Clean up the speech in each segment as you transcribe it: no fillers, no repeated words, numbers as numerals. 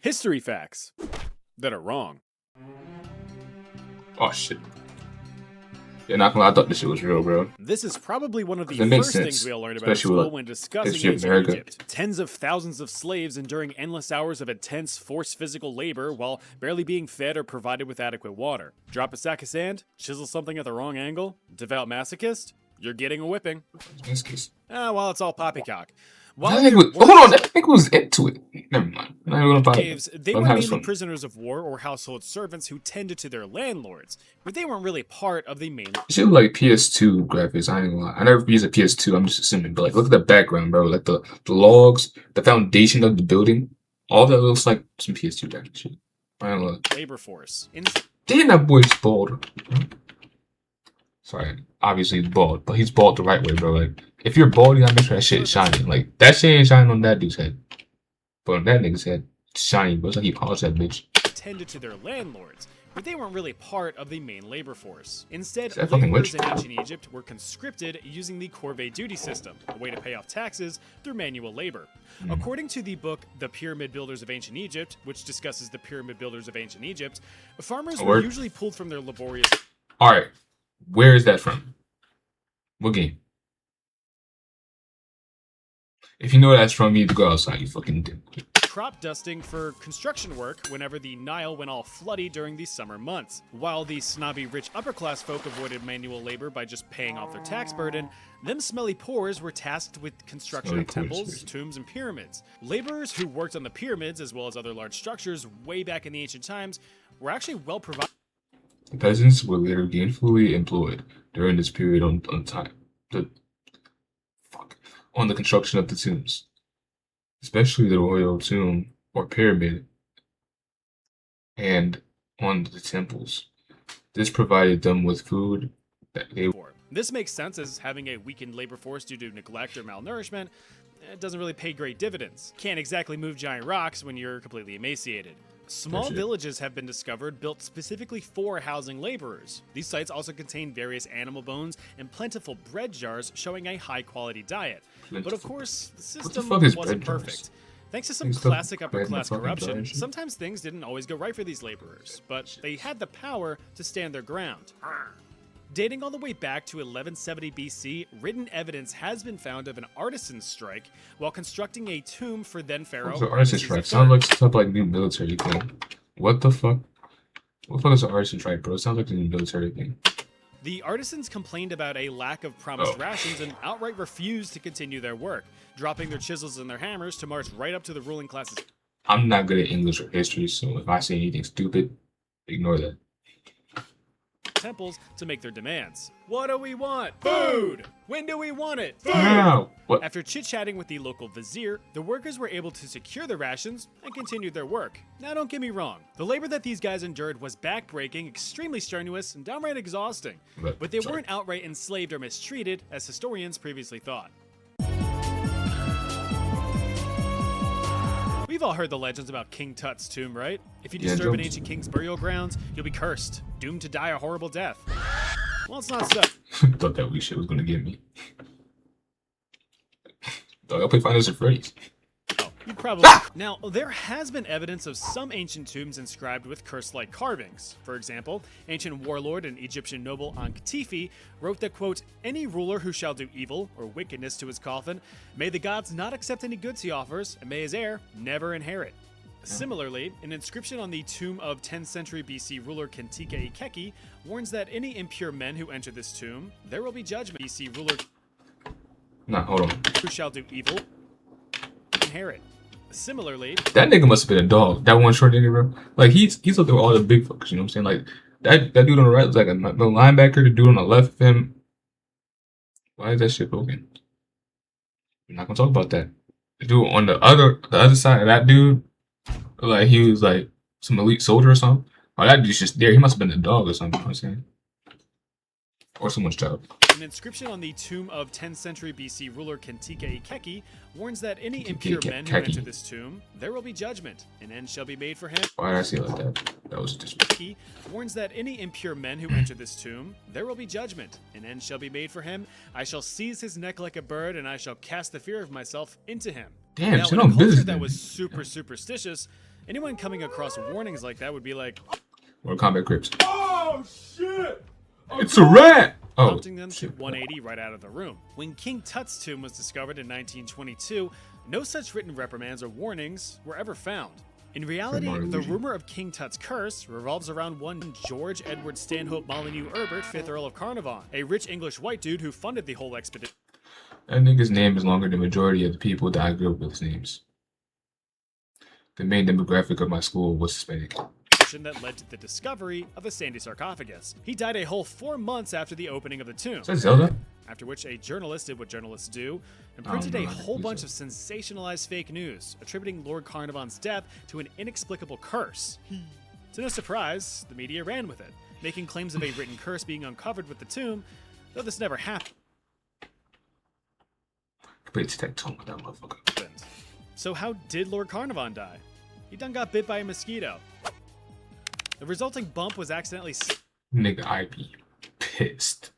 History facts that are wrong. Oh shit. Yeah, not gonna lie, I thought this shit was real, bro. This is probably one of the It makes first things sense, we all learned about in especially school with when discussing history of ancient America. Egypt. Tens of thousands of slaves enduring endless hours of intense, forced physical labor while barely being fed or provided with adequate water. Drop a sack of sand, chisel something at the wrong angle, devout masochist, you're getting a whipping. In this case. Well, it's all poppycock. Hold on, I think it was into it. Never mind. I'm not even gonna find Caves, it. they I'm were having mainly fun. prisoners of war or household servants who tended to their landlords, but they weren't really part of the main. Shit look like PS2 graphics. I ain't gonna lie. I never used a PS2. I'm just assuming, but like, look at the background, bro. Like the logs, the foundation of the building, all that looks like some PS2 type shit. I ain't gonna lie. Labor force. Damn, that boy's bald. Sorry, obviously he's bald, but he's bald the right way, bro. Like, if you're bald, you gotta make sure that shit is shining. Like, that shit ain't shining on that dude's head. But on that nigga's head, it's shiny, bro. It's like he polished that bitch. Tended to their landlords, but they weren't really part of the main labor force. Instead, Is that fucking laborers witch? in ancient Egypt were conscripted using the corvée duty system, a way to pay off taxes through manual labor. According to the book The Pyramid Builders of Ancient Egypt, which discusses the pyramid builders of ancient Egypt, farmers were Word. usually pulled from their laborious Alright, where is that from? What game? If you know where that's from, you need to go outside, you fucking dick. crop dusting for construction work whenever the Nile went all floody during the summer months. While the snobby rich upper class folk avoided manual labor by just paying off their tax burden, them smelly poors were tasked with construction Smelly of poors, temples, seriously. tombs, and pyramids. Laborers who worked on the pyramids as well as other large structures way back in the ancient times were actually well provided. The peasants were later gainfully employed during this period on the construction of the tombs, especially the royal tomb or pyramid, and on the temples. This provided them with food that they for. This makes sense as having a weakened labor force due to neglect or malnourishment, it doesn't really pay great dividends. Can't exactly move giant rocks when you're completely emaciated. Small That's it. villages have been discovered built specifically for housing laborers. These sites also contain various animal bones and plentiful bread jars showing a high quality diet. But of Plentiful. course, the the system fuck is wasn't bread jars? perfect. Thanks to some Things stuff classic upper bread in the class fucking corruption, jars. sometimes things didn't always go right for these laborers, but they had the power to stand their ground. Dating all the way back to 1170 BC, written evidence has been found of an artisan's strike while constructing a tomb for then pharaoh. The artisan Ramesses strike III. sounds like some type of like new military thing. What the fuck? What the fuck is an artisan strike, bro? It sounds like a new military thing. The artisans complained about a lack of promised Oh. rations and outright refused to continue their work, dropping their chisels and their hammers to march right up to the ruling classes' I'm not good at English or history, so if I say anything stupid, ignore that. temples to make their demands. What do we want? Food! When do we want it? Food! Wow. What? After chit-chatting with the local vizier, the workers were able to secure their rations and continued their work. Now don't get me wrong, the labor that these guys endured was backbreaking, extremely strenuous, and downright exhausting. But they Sorry. weren't outright enslaved or mistreated, as historians previously thought. We've all heard the legends about King Tut's tomb, right? If you Yeah, disturb an Jones. ancient king's burial grounds, you'll be cursed, doomed to die a horrible death. Well, it's not so. Thought that weak shit was gonna get me. Dog, I'll play Final Fantasy Freddy's. Oh, you probably. Now, there has been evidence of some ancient tombs inscribed with curse-like carvings. For example, ancient warlord and Egyptian noble Ankh-Tifi wrote that, quote, "Any ruler who shall do evil or wickedness to his coffin, may the gods not accept any goods he offers, and may his heir never inherit." Similarly, an inscription on the tomb of 10th century BC ruler Kentika Ikeki warns that any impure men who enter this tomb, there will be judgment. BC ruler Nah, hold on. who shall do evil inherit. Similarly, That nigga must have been a dog. That one short nigga, bro. Like he's up there with all the big fuckers. You know what I'm saying? Like that dude on the right was like the linebacker. The dude on the left of him. Why is that shit broken? We're not gonna talk about that. The dude on the other side of that dude, like he was like some elite soldier or something. Oh, that dude's just there. He must have been a dog or something. You know what I'm saying? Or someone's child. an inscription on the tomb of 10th century BC ruler Kentika Ikeki warns that any impure men who enter this tomb, there will be judgment. An end shall be made for him. Why did I say it like that? That was disrespectful. He warns that any impure men who enter this tomb, there will be judgment. An end shall be made for him. I shall seize his neck like a bird, and I shall cast the fear of myself into him. Damn, Now, shit in a on culture business. that then. was super superstitious, Anyone coming across warnings like that would be like, Mortal Kombat Crips. Oh shit! It's a rat! Oh, prompting them to shit. 180 right out of the room. When King Tut's tomb was discovered in 1922, no such written reprimands or warnings were ever found. In reality, Martin the Luther. rumor of King Tut's curse revolves around one George Edward Stanhope Molyneux Herbert, 5th Earl of Carnarvon, a rich English white dude who funded the whole expedition. That nigga's name is longer than the majority of the people that I grew up with names. The main demographic of my school was Hispanic. That led to the discovery of the Sandy sarcophagus. He died a whole 4 months after the opening of the tomb, Is that Zelda? after which a journalist did what journalists do and Oh, printed a no, whole please bunch don't. of sensationalized fake news, attributing Lord Carnarvon's death to an inexplicable curse. To no surprise, the media ran with it, making claims of a written curse being uncovered with the tomb, though this never happened. Complete tic tac with that motherfucker. So how did Lord Carnarvon die? He done got bit by a mosquito. The resulting bump was accidentally Nigga, I be pissed.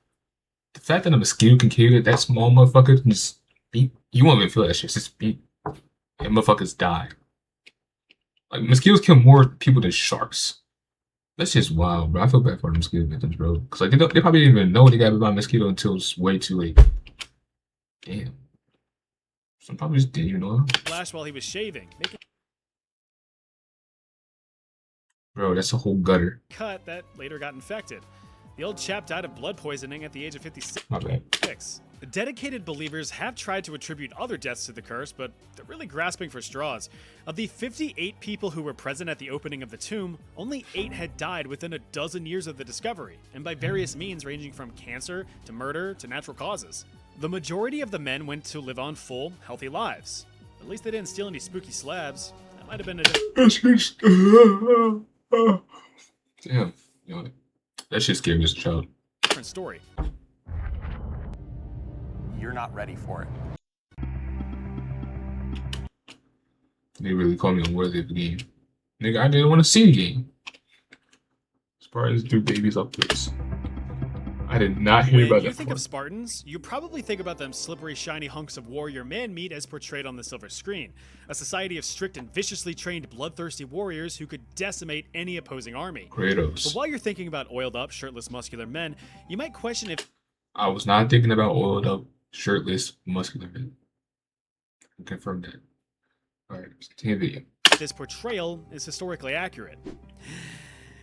The fact that a mosquito can kill you, that small motherfucker can just beat. You won't even feel that shit. Just beat. And motherfuckers die. Like, mosquitoes kill more people than sharks. That's just wild, bro. I feel bad for the mosquito victims, bro. Because like, they probably didn't even know they got bit by a mosquito until it's way too late. Damn. Some probably just didn't even know. flash while he was shaving, making Bro, that's a whole gutter. a cut that later got infected. The old chap died of blood poisoning at the age of 56. My bad. The dedicated believers have tried to attribute other deaths to the curse, but they're really grasping for straws. Of the 58 people who were present at the opening of the tomb, only 8 had died within a dozen years of the discovery, and by various means ranging from cancer to murder to natural causes. The majority of the men went to live on full, healthy lives. At least they didn't steal any spooky slabs. That might have been a Damn. You know, that shit scared me as a child. different story. You're not ready for it. They really called me unworthy of the game. Nigga, I didn't want to see the game. Spartans do babies up this. I did not hear When about you that think part. of Spartans, you probably think about them slippery, shiny hunks of warrior man meat as portrayed on the silver screen. A society of strict and viciously trained bloodthirsty warriors who could decimate any opposing army. But Kratos. while you're thinking about oiled up, shirtless, muscular men, you might question if I was not thinking about oiled up, shirtless, muscular men. I confirm that. Alright, let's continue the video. this portrayal is historically accurate.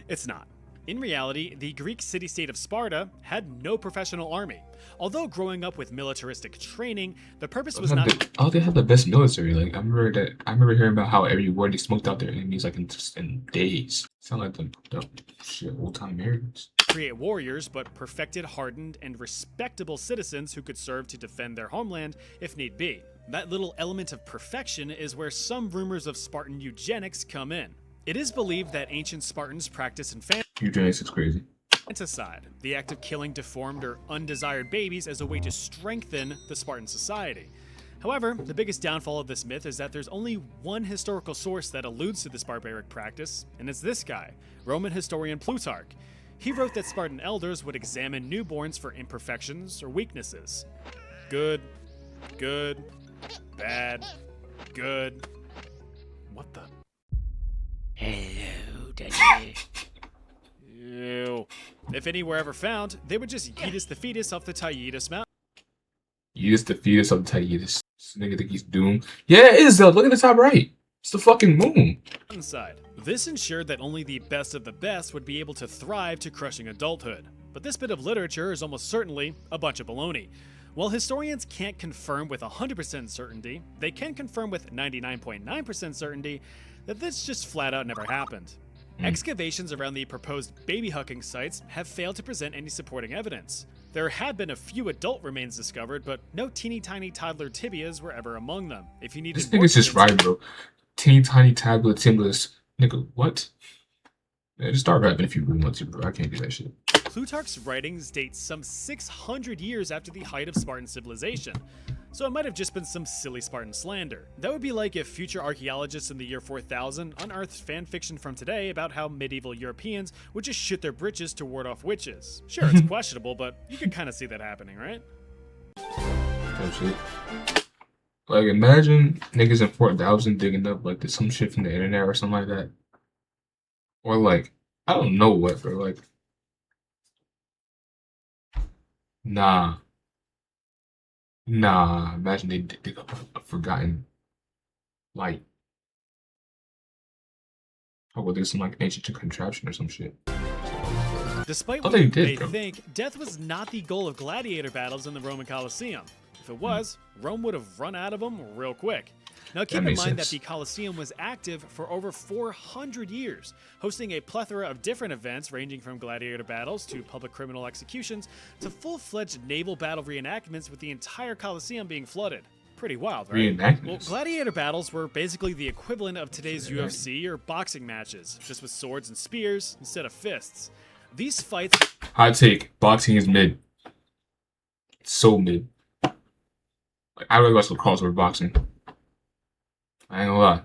It's not. In reality, the Greek city-state of Sparta had no professional army. Although growing up with militaristic training, the purpose was not They had the best military. Like I remember hearing about how every war they smoked out their enemies like in days. Sound like the shit old time Americans. to create warriors, but perfected, hardened, and respectable citizens who could serve to defend their homeland if need be. That little element of perfection is where some rumors of Spartan eugenics come in. It is believed that ancient Spartans practiced Eugenics is crazy. infanticide, the act of killing deformed or undesired babies as a way to strengthen the Spartan society. However, the biggest downfall of this myth is that there's only one historical source that alludes to this barbaric practice, and it's this guy, Roman historian Plutarch. He wrote that Spartan elders would examine newborns for imperfections or weaknesses. Good, good, bad, good. What the? Hello, Daddy. Ew. If any were ever found, they would just yeetus the fetus off the Taygetus Mountain. Yeetus the fetus of Taygetus. This nigga think he's doomed. Yeah, it is though. Look at the top right. It's the fucking moon. Inside. This ensured that only the best of the best would be able to thrive to crushing adulthood. But this bit of literature is almost certainly a bunch of baloney. While historians can't confirm with 100% certainty, they can confirm with 99.9% certainty that this just flat out never happened. Excavations around the proposed baby hucking sites have failed to present any supporting evidence. There had been a few adult remains discovered, but no teeny tiny toddler tibias were ever among them. If you needed This more nigga's just convincing- right, bro. Teeny tiny tablet timbless. Nigga, what? Yeah, just start rapping if you really want to, bro. I can't do that shit. Plutarch's writings date some 600 years after the height of Spartan civilization, so it might have just been some silly Spartan slander. That would be like if future archaeologists in the year 4000 unearthed fan fiction from today about how medieval Europeans would just shit their britches to ward off witches. Sure, it's questionable, but you can kind of see that happening, right? Oh shit. Like, imagine niggas in 4,000 digging up like some shit from the internet or something like that, or like I don't know what, bro. Like, nah, nah. Imagine they dig up a forgotten light. Or whether it's some like ancient contraption or some shit. Despite thought what they you did, may bro. think, death was not the goal of gladiator battles in the Roman Colosseum. If it was, Rome would have run out of them real quick. Now keep in makes mind sense. that the Colosseum was active for over 400 years, hosting a plethora of different events ranging from gladiator battles to public criminal executions to full-fledged naval battle reenactments, with the entire Colosseum being flooded. Pretty wild, right? Well, Reenactments. gladiator battles were basically the equivalent of today's UFC or boxing matches, just with swords and spears instead of fists. These fights Hot take: boxing is mid. It's so mid. Like, I really watch lacrosse over boxing. I ain't gonna lie.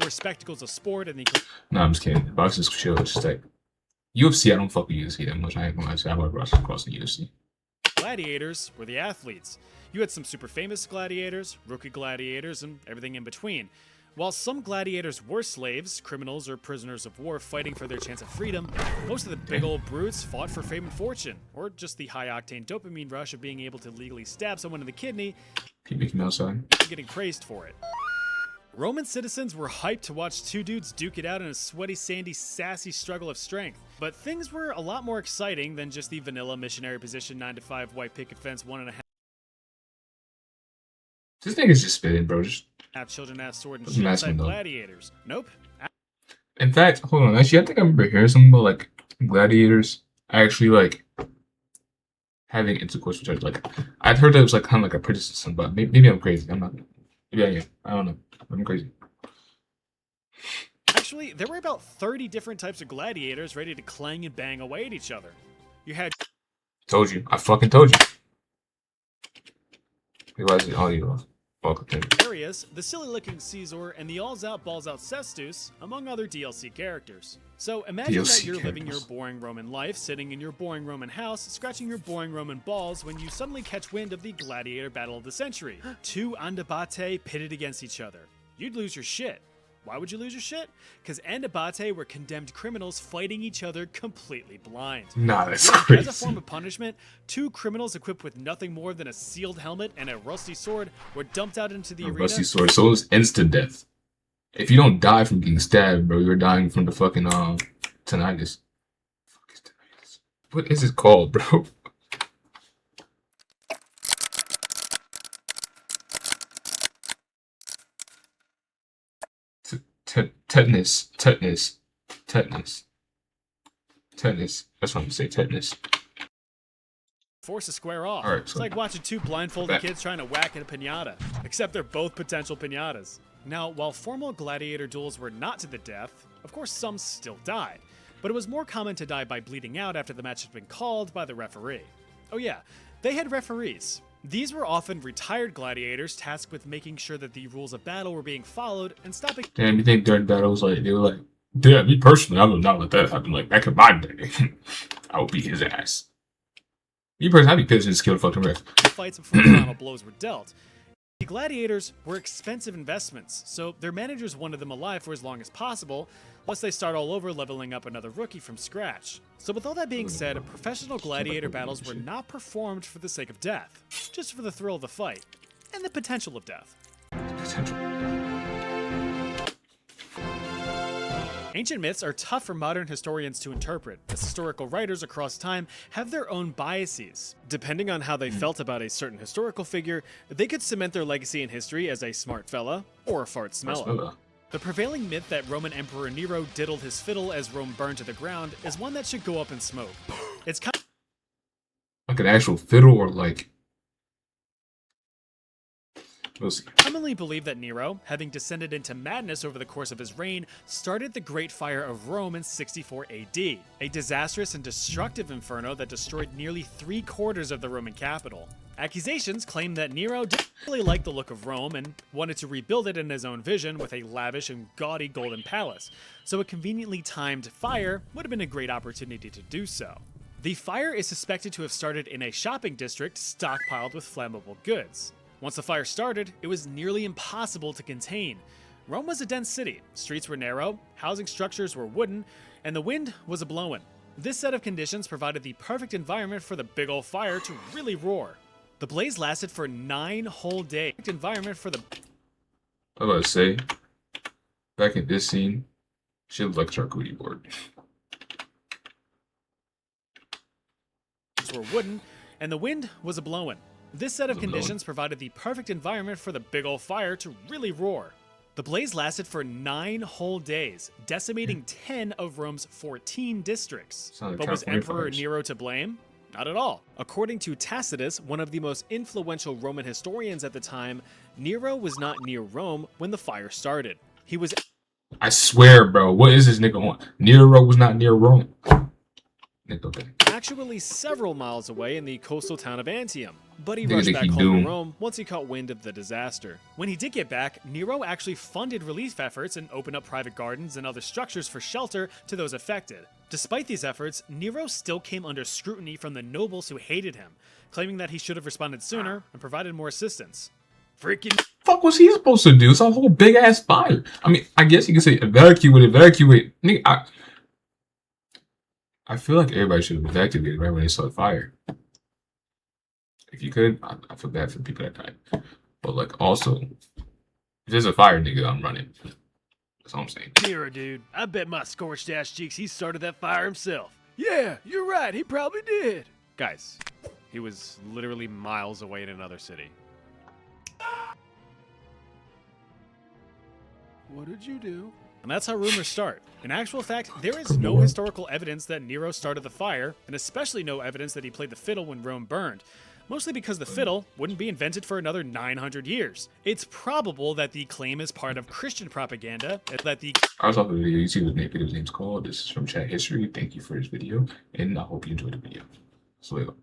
were spectacles of sport and the Nah, I'm just kidding. Boxing's chill. It's just like UFC. I don't fuck with UFC that much. I ain't gonna lie. I would watch lacrosse in UFC. gladiators were the athletes. You had some super famous gladiators, rookie gladiators, and everything in between. While some gladiators were slaves, criminals, or prisoners of war fighting for their chance of freedom, most of the big old brutes fought for fame and fortune, or just the high-octane dopamine rush of being able to legally stab someone in the kidney People come outside. and getting praised for it. Roman citizens were hyped to watch two dudes duke it out in a sweaty, sandy, sassy struggle of strength. But things were a lot more exciting than just the vanilla missionary position 9-to-5 white picket fence 1.5 This thing is just spitting, bro. Just children ass sword and Doesn't shield match me, type though. gladiators. Nope. in fact, hold on. Actually, I think I remember hearing something about like gladiators actually like having intercourse with each other. Like, I'd heard that it was like kind of like a prejudice system, but maybe I'm crazy. I'm not. Maybe I am. I don't know. I'm crazy. Actually, there were about 30 different types of gladiators ready to clang and bang away at each other. You had Told you. I fucking told you. Wait, why is it audio? Fuck thing. Arius, the silly-looking Caesar, and the alls-out, balls-out Cestus, among other DLC characters. So imagine that DLC you're living your characters. boring Roman life, sitting in your boring Roman house, scratching your boring Roman balls when you suddenly catch wind of the gladiator battle of the century. Two andabate pitted against each other. You'd lose your shit. Why would you lose your shit? Because andabate were condemned criminals fighting each other completely blind. Nah, that's Yeah, crazy. as a form of punishment, two criminals equipped with nothing more than a sealed helmet and a rusty sword were dumped out into the A arena. rusty sword. So it was instant death. If you don't die from getting stabbed, bro, you're dying from the fucking tinnitus. Fuck is tinnitus? What is it called, bro? Tetanus. Tetanus. Tetanus. Tetanus. That's what I'm saying. Tetanus. Forced to square off. All right, It's so- like watching two blindfolded Back. kids trying to whack at a pinata, except they're both potential pinatas. Now, while formal gladiator duels were not to the death, of course some still died, but it was more common to die by bleeding out after the match had been called by the referee. Oh yeah, they had referees. These were often retired gladiators tasked with making sure that the rules of battle were being followed and stopping Damn, you think during battles, like, they were like, damn, me personally, I would not let that happen. Like, back in my day, I would beat his ass. Me personally, I'd be pissed and just kill the fucking ref. fights before the final blows were dealt. The gladiators were expensive investments, so their managers wanted them alive for as long as possible, lest they start all over leveling up another rookie from scratch. So with all that being said, professional gladiator battles were not performed for the sake of death, just for the thrill of the fight, and the potential of death. Potential. Ancient myths are tough for modern historians to interpret, as historical writers across time have their own biases. Depending on how they felt about a certain historical figure, they could cement their legacy in history as a smart fella or a fart smeller. The prevailing myth that Roman Emperor Nero diddled his fiddle as Rome burned to the ground is one that should go up in smoke. It's kind Like an actual fiddle or like. We'll see. commonly believed that Nero, having descended into madness over the course of his reign, started the Great Fire of Rome in 64 AD, a disastrous and destructive inferno that destroyed nearly 3/4 of the Roman capital. Accusations claim that Nero didn't really like the look of Rome and wanted to rebuild it in his own vision with a lavish and gaudy golden palace, so a conveniently timed fire would have been a great opportunity to do so. The fire is suspected to have started in a shopping district stockpiled with flammable goods. Once the fire started, it was nearly impossible to contain. Rome was a dense city, streets were narrow, housing structures were wooden, and the wind was a-blowin'. This set of conditions provided the perfect environment for the big ol' fire to really roar. The blaze lasted for 9 whole days. Environment for the I was about to say, back in this scene, she looked like a charcuterie board. were wooden, and the wind was a-blowin'. This set of conditions provided the perfect environment for the big ol' fire to really roar. The blaze lasted for 9 whole days, decimating 10 of Rome's 14 districts. Sounds like But was California Emperor fires. Nero to blame? Not at all. According to Tacitus, one of the most influential Roman historians at the time, Nero was not near Rome when the fire started. He was I swear, bro. What is this nigga on? Nero was not near Rome. Nigga, okay. actually several miles away in the coastal town of Antium, but he Nigga rushed think back he home doomed. to Rome once he caught wind of the disaster. When he did get back, Nero actually funded relief efforts and opened up private gardens and other structures for shelter to those affected. Despite these efforts, Nero still came under scrutiny from the nobles who hated him, claiming that he should have responded sooner and provided more assistance. Freaking Fuck was he supposed to do? It's a whole big ass fire. I mean, I guess you could say evacuate. Nigga, I feel like everybody should have evacuated right when they saw the fire. If you could, I feel bad for the people that died. But like, also, if there's a fire, nigga, I'm running. That's all I'm saying. Nero, dude. I bet my scorched ass cheeks he started that fire himself. Yeah, you're right. He probably did. Guys, he was literally miles away in another city. What did you do? And that's how rumors start. In actual fact, there is no historical evidence that Nero started the fire, and especially no evidence that he played the fiddle when Rome burned. Mostly because the fiddle wouldn't be invented for another 900 years. It's probable that the claim is part of Christian propaganda, and that the I was off the video. You see what video's name's called. This is from Chat History. Thank you for this video, and I hope you enjoyed the video. So,